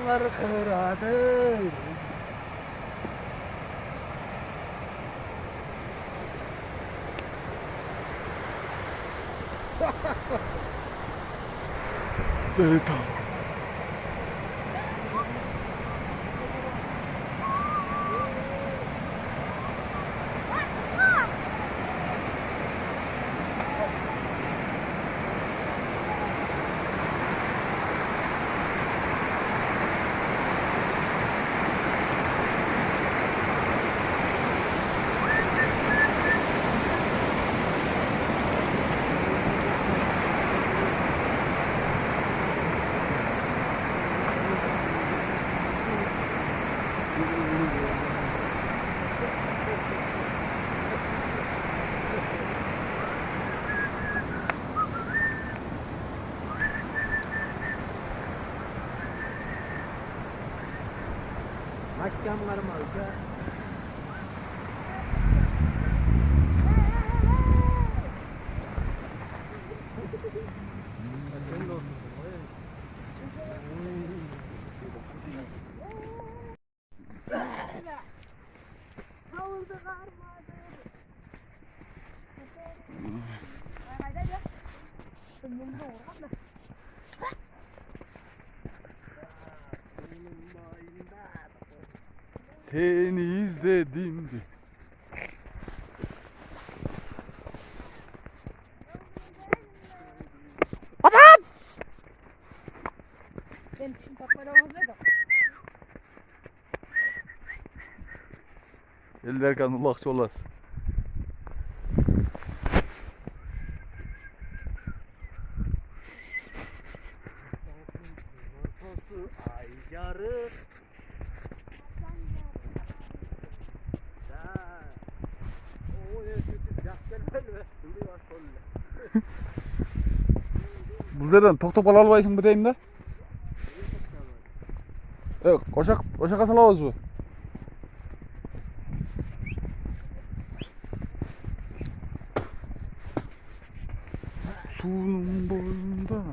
dağlar kıradır. Evet abi. Hakkam varmazsa seni izledim. Babam! Ben şimdi kapara olacak. Eller kan ulakçı olasın. Ay yarı. Bunlardan tok tok almayısın bu deyim de. Evet, koşak asalavuz bu. Suyun boyunda.